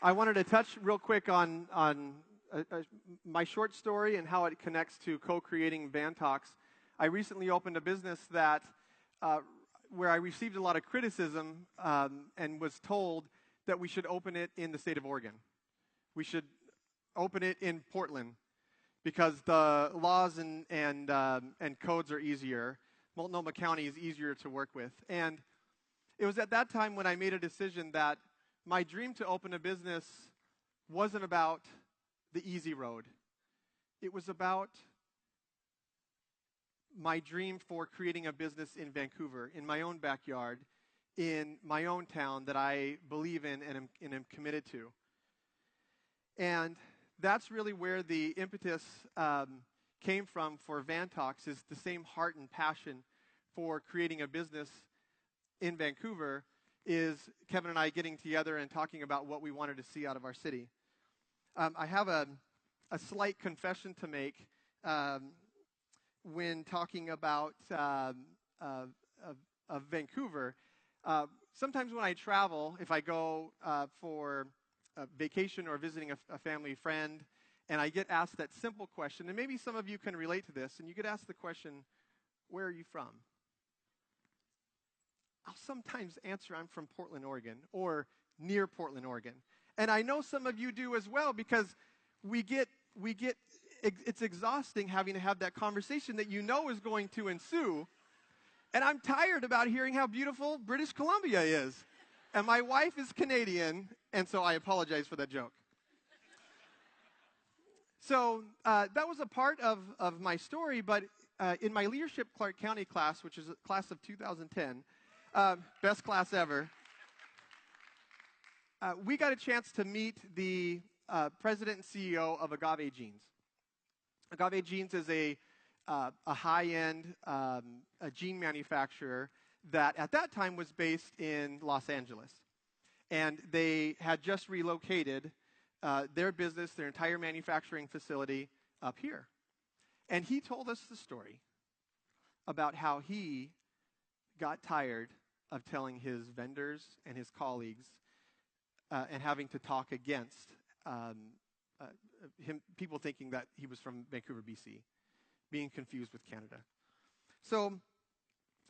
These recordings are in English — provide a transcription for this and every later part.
I wanted to touch real quick on my short story and how it connects to co-creating Van Talks. I recently opened a business that where I received a lot of criticism and was told that we should open it in the state of Oregon. We should open it in Portland because the laws and codes are easier. Multnomah County is easier to work with. And it was at that time when I made a decision that my dream to open a business wasn't about the easy road. It was about my dream for creating a business in Vancouver, in my own backyard, in my own town that I believe in and am committed to. And that's really where the impetus came from for Van Talks, is the same heart and passion for creating a business in Vancouver, is Kevin and I getting together and talking about what we wanted to see out of our city. I have a slight confession to make when talking about Vancouver. Sometimes when I travel, if I go for a vacation or visiting a family friend, and I get asked that simple question, and maybe some of you can relate to this, and you get asked the question, where are you from? I'll sometimes answer, I'm from Portland, Oregon, or near Portland, Oregon. And I know some of you do as well, because it's exhausting having to have that conversation that you know is going to ensue. And I'm tired about hearing how beautiful British Columbia is. And my wife is Canadian, and so I apologize for that joke. So that was a part of my story, but in my leadership Clark County class, which is a class of 2010, best class ever, we got a chance to meet the president and CEO of Agave Jeans. Agave Jeans is a high-end jean manufacturer that at that time was based in Los Angeles. And they had just relocated their business, their entire manufacturing facility, up here. And he told us the story about how he got tired of telling his vendors and his colleagues and having to talk against people thinking that he was from Vancouver, BC, being confused with Canada. So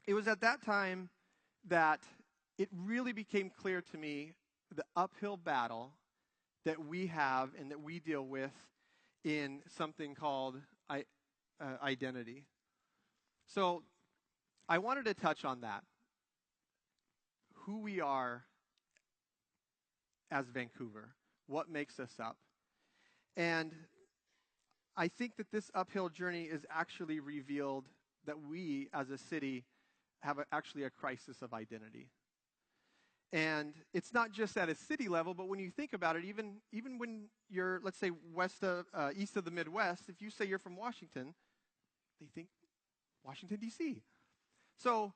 it was at that time that it really became clear to me the uphill battle that we have and that we deal with in something called identity. So I wanted to touch on that. Who we are as Vancouver, what makes us up. And I think that this uphill journey is actually revealed that we as a city have actually a crisis of identity. And it's not just at a city level, but when you think about it, even when you're, let's say, east of the Midwest, if you say you're from Washington, they think Washington, D.C. So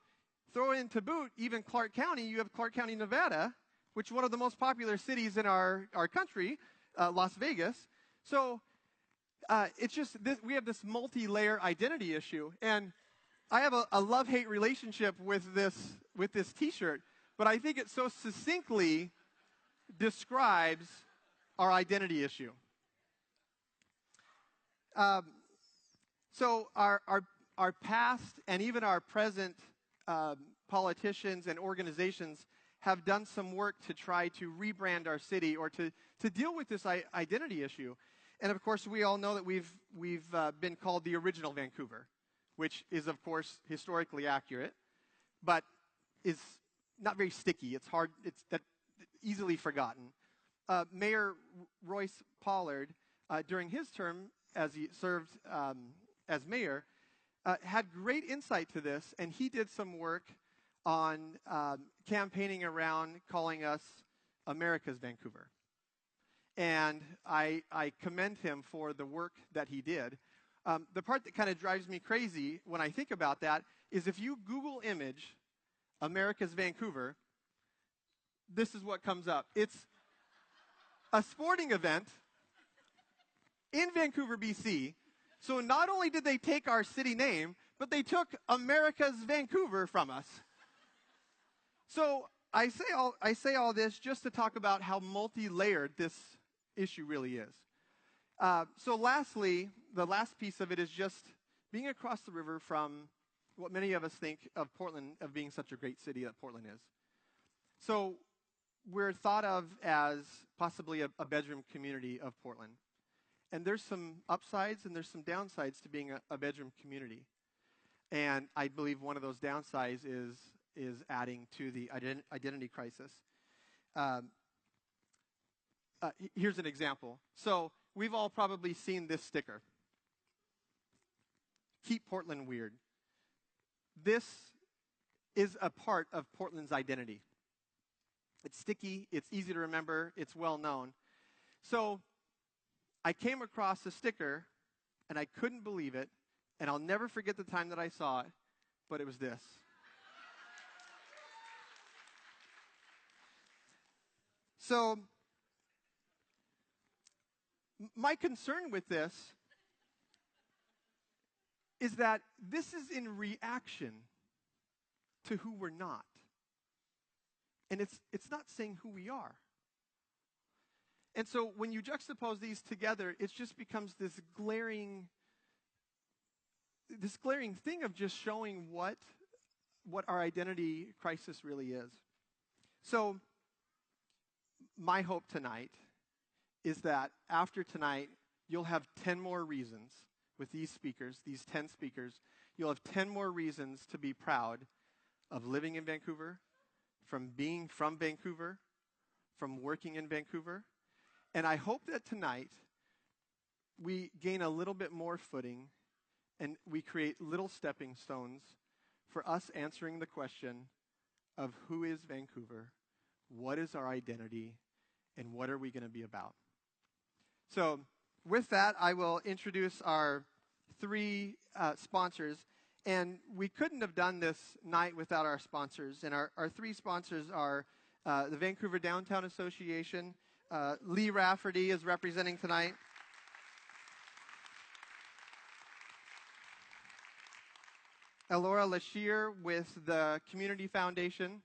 throw in to boot, even Clark County, you have Clark County, Nevada, which is one of the most popular cities in our country, Las Vegas. So it's just, we have this multi-layer identity issue. And I have a love-hate relationship with this T-shirt, but I think it so succinctly describes our identity issue. So our past and even our present politicians and organizations have done some work to try to rebrand our city or to deal with this identity issue. And of course, we all know that we've been called the original Vancouver, which is, of course, historically accurate, but is not very sticky. It's hard. It's easily forgotten. Mayor Royce Pollard, during his term as he served as mayor, had great insight to this, and he did some work on campaigning around calling us America's Vancouver. And I commend him for the work that he did. The part that kind of drives me crazy when I think about that is if you Google image America's Vancouver, this is what comes up. It's a sporting event in Vancouver, BC. So not only did they take our city name, but they took America's Vancouver from us. So I say all this just to talk about how multi-layered this issue really is. So lastly, the last piece of it is just being across the river from what many of us think of Portland, of being such a great city that Portland is. So we're thought of as possibly a bedroom community of Portland. And there's some upsides and there's some downsides to being a bedroom community. And I believe one of those downsides is adding to the identity crisis. Here's an example. So we've all probably seen this sticker. Keep Portland weird. This is a part of Portland's identity. It's sticky, it's easy to remember, it's well known. So I came across a sticker, and I couldn't believe it, and I'll never forget the time that I saw it, but it was this. So my concern with this is that this is in reaction to who we're not. And it's not saying who we are. And so when you juxtapose these together, it just becomes this glaring thing of just showing what our identity crisis really is. So my hope tonight is that after tonight, you'll have 10 more reasons with these speakers, these 10 speakers. You'll have 10 more reasons to be proud of living in Vancouver, from being from Vancouver, from working in Vancouver. And I hope that tonight we gain a little bit more footing and we create little stepping stones for us answering the question of who is Vancouver, what is our identity, and what are we going to be about. So with that, I will introduce our three sponsors. And we couldn't have done this night without our sponsors. And our three sponsors are the Vancouver Downtown Association. Lee Rafferty is representing tonight. Elora Lashir with the Community Foundation.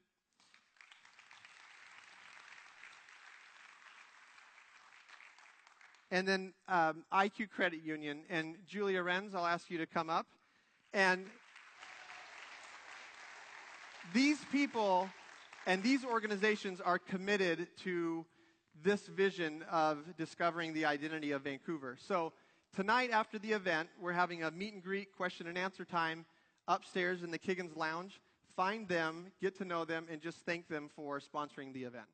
And then IQ Credit Union. And Julia Renz, I'll ask you to come up. And these people and these organizations are committed to this vision of discovering the identity of Vancouver. So tonight after the event, we're having a meet and greet, question and answer time upstairs in the Kiggins Lounge. Find them, get to know them, and just thank them for sponsoring the event.